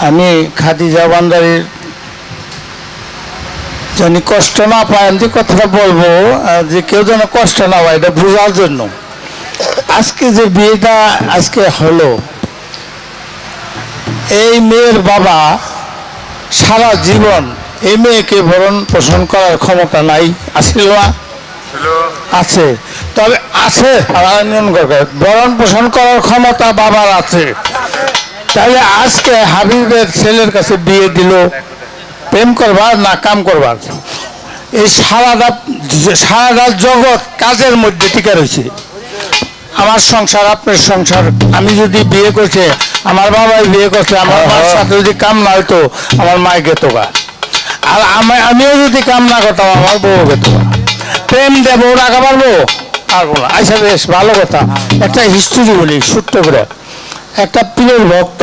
আমি খাদিজা ভান্ডারীর জানি কষ্ট না পায়, আমি যে কথাটা বলবো যে কেউ যেন কষ্ট না পায় এটা বোঝার জন্য। আজকে যে বিয়েটা আজকে হলো, এই মেয়ের বাবা সারা জীবন এই মেয়েকে ভরণ পোষণ করার ক্ষমতা নাই, আসলে না আছে, তবে আছে ভরণ পোষণ করার ক্ষমতা বাবার আছে। তাহলে আজকে হাবিবের ছেলের কাছে বিয়ে দিল, প্রেম করবার না কাম করবার? এই সারাটা জগৎ কাজের মধ্যে টিকে রয়েছে। আমার সংসার আপনার সংসার, আমি যদি বিয়ে করছে, আমার বাবাই বিয়ে করছে, আমার মার সাথে যদি কাম না হইতো আমার মায় গেত গা, আর আমিও যদি কাম না করতাম আমার বউ গেত গা। প্রেম দিয়ে বউ রাখা পারবো? পারবো না। আচ্ছা বেশ ভালো কথা, একটা হিস্ট্রি বলি ছোট্ট করে। একটা পীরের ভক্ত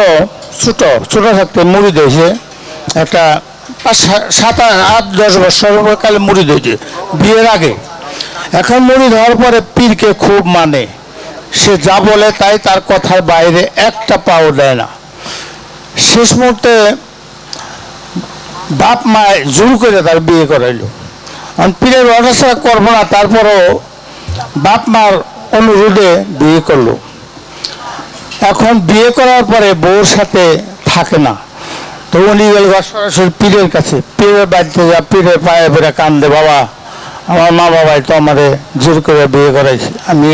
ছোট থাকতে মুড়ি দিয়েছে, একটা 7-8-10 বছর কালে মুড়ি দিয়েছে বিয়ের আগে। এখন মুড়ি ধরার পরে পীরকে খুব মানে, সে যা বলে তাই, তার কথার বাইরে একটা পাও দেয় না। শেষ মুহূর্তে বাপ মায় জোর করে তার বিয়ে করাইলো। পীরের অর্ডার ছাড়া করবো না, তারপরও বাপ মার অনুরোধে বিয়ে করলো। এখন বিয়ে করার পরে বউর সাথে থাকে না, তো উনি গেল সরাসরি পীরের কাছে। পীরের বাড়িতে যা পীরের পায়ে বেড়ে কান্দে, বাবা আমার মা বাবাই তো আমাদের জোর করে বিয়ে করাইছে, আমি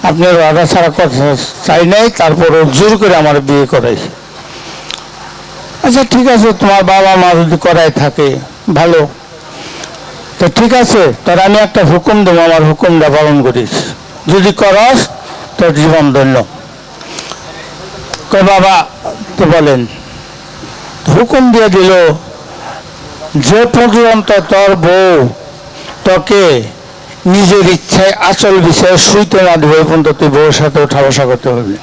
আপনার অর্ডার ছাড়া কথা চাই নাই, তারপরও জোর করে আমার বিয়ে করাইছে। আচ্ছা ঠিক আছে, তোমার বাবা মা যদি করাই থাকে ভালো, তো ঠিক আছে, তোর আমি একটা হুকুম দেবো, আমার হুকুমটা পালন করিস, যদি করস তোর জীবন ধন্য। কই বাবা তো বলেন। হুকুম দিয়ে দিল, যে পর্যন্ত তোর বউ তোকে নিজের ইচ্ছায় আচল বিষয়ে শুইতে না দেবে পর্যন্ত তুই বউর সাথে উঠা বসা করতে হবে,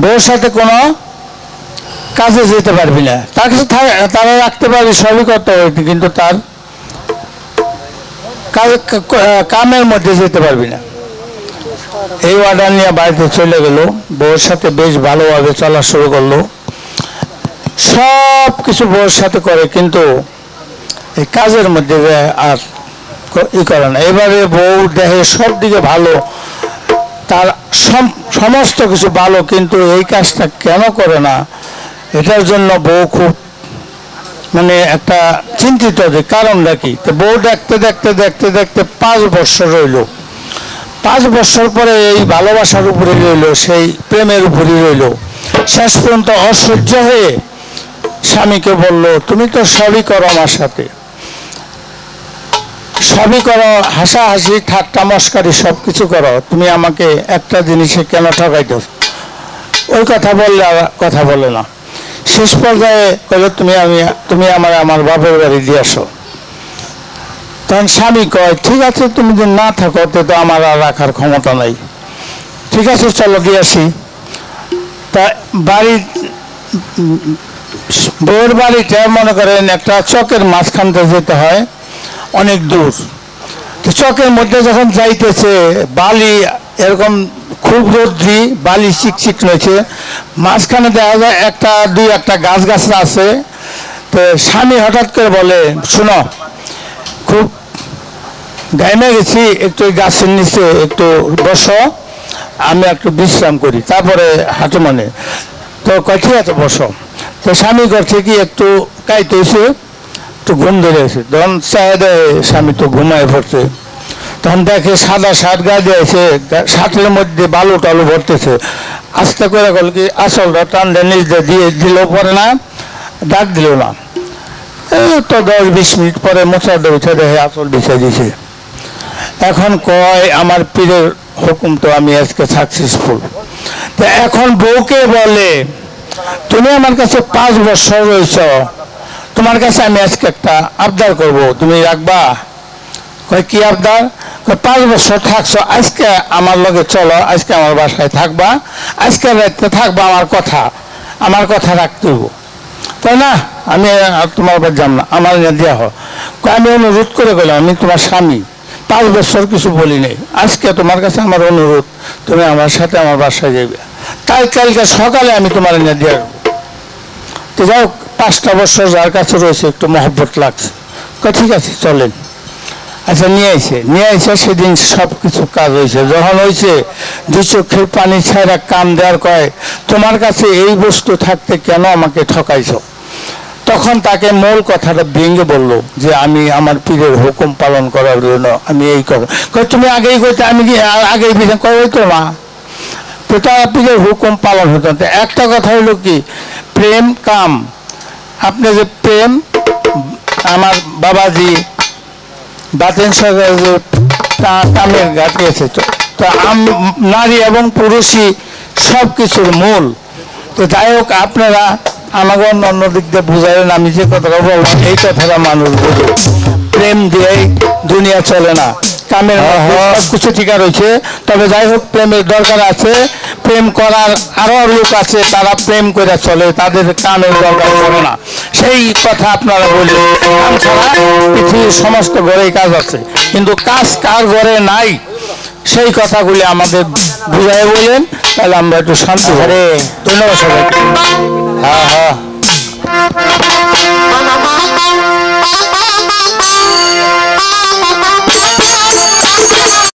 বউর সাথে কোনো কাজে যেতে পারবি না। তার কাছে তারা রাখতে পারবি, সবই করতে হবে, কিন্তু তার কামের মধ্যে যেতে পারবি না। এই অর্ডার নিয়ে বাড়িতে চলে গেল, বউর সাথে বেশ ভালোভাবে চলা শুরু করলো, সব কিছু বউর সাথে করে, কিন্তু এই কাজের মধ্যে আর ই করে না। এবারে বউ দেখে সব দিকে ভালো, তার সমস্ত কিছু ভালো, কিন্তু এই কাজটা কেন করে না, এটার জন্য বউ খুব মানে একটা চিন্তিত যে কারণটা কি। তো বউ দেখতে দেখতে দেখতে দেখতে 5 বছর রইল। 5 বছর পরে এই ভালোবাসার উপরে রইল, সেই প্রেমের উপরে রইল। শেষ পর্যন্ত অসহ্য হয়ে স্বামীকে বলল, তুমি তো সবই করো আমার সাথে, সবই করো, হাসাহাসি ঠাট্টা মস্কারি সব কিছু করো, তুমি আমাকে একটা জিনিসে কেন ঠকাইতো? ওই কথা বললে কথা বলে না। শেষ পর্যায়ে কইল, তুমি আমার বাপের বাড়ি দিয়ে আসো। তখন স্বামী কয়, ঠিক আছে, তুমি যদি না থাকো তো আমার আর রাখার ক্ষমতা নাই, ঠিক আছে চলো দিয়ে আসি। তা বউয়ের বাড়িটা মনে করেন একটা চকের মাঝখানটা যেতে হয়, অনেক দূর। তো চকের মধ্যে যখন যাইতেছে, বালি এরকম খুব রোদ্রি, বালি চিকচিক রয়েছে, মাঝখানে দেখা যায় দুই একটা গাছ আছে। তো স্বামী হঠাৎ করে বলে, শোনো খুব গাইমে গেছি, একটু ওই গাছের নিচে একটু বসো, আমি একটু বিশ্রাম করি, তারপরে হাঁটু মানে। তো কয় ঠিক আছে বসো। তো স্বামী করছে কি একটু কাইতে এসে একটু ঘুম ধরে এসে, তখন চায় দেয়, স্বামী তো ঘুমায় পড়ছে। তখন দেখে সাদা শার্ট গায়ে দিয়েছে, শার্টের মধ্যে বালু টালু ভরতেছে। আস্তে করে বল কি আসলটা টানলে নিজ দিয়ে দিল, পরে না ডাক দিল না। তো 10-20 মিনিট পরে মোছা উঠে দেখে আসল বিছাই দিয়েছে। এখন কয়, আমার পীরের হুকুম তো আমি আজকে সাকসেসফুল। তো এখন বউকে বলে, তুমি আমার কাছে 5 বছর রয়েছ, তোমার কাছে আমি আজকে একটা আবদার করব, তুমি রাখবা? কয় কি আবদার? 5 বছর থাকছো, আজকে আমার লগে চলো, আজকে আমার বাসায় থাকবা, আজকে রাতে থাকবা, আমার কথা রাখতে হবো। তাই না, আমি তোমার বাড়ি যাব না, আমার দেওয়া হোক। আমি অনুরোধ করে গেলাম, আমি তোমার স্বামী, 5 বছর কিছু বলি নাই, আজকে তোমার কাছে আমার অনুরোধ, তুমি আমার সাথে আমার বাসায় যাবে, তাই কালকে সকালে আমি তোমার এনে দিয়ে আসবো। তো যাই হোক 5টা বছর যার কাছে রয়েছে একটু মহব্বত লাগছে, ঠিক আছে চলেন। আচ্ছা নিয়ে আইসে সেদিন সব কিছু কাজ হয়েছে। যখন হয়েছে 2 চোখের পানি ছাড়া কান দেওয়ার কয় তোমার কাছে এই বস্তু থাকতে কেন আমাকে ঠকাইছ। তখন তাকে মূল কথাটা ভেঙে বললো যে আমি আমার পীরের হুকুম পালন করার জন্য আমি এই কথা। তুমি আগেই কইতে আমি কি আগেই বিধান করতো না, তো তার পীরের হুকুম পালন হতো। একটা কথা হলো কি প্রেম কাম, আপনি যে প্রেম আমার বাবাজি বাতেন সরকার যে কামের গাটিয়েছে, তো নারী এবং পুরুষই সব কিছুর মূল। তো যাই হোক আপনারা আমাকে অন্য দিক দিয়ে বুঝালেন, আমি যে কথাটা বললাম এই কথাটা মানুষ বোঝে, প্রেম দিয়েই দুনিয়া চলে না, কামের সব কিছু ঠিকা রয়েছে। তবে যাই হোক প্রেমের দরকার আছে, প্রেম করার আরো লোক আছে তারা প্রেম করে চলে, তাদের কামের দরকার পড়ে না, সেই কথা আপনারা বললেন। কাম ছাড়া পৃথিবীর সমস্ত ঘরেই কাজ আছে, কিন্তু কাজ কার ঘরে নাই সেই কথাগুলি আমাদের বুঝাই বলেন, তাহলে আমরা একটু শান্তি। ধন্যবাদ সবাইকে। হ্যাঁ।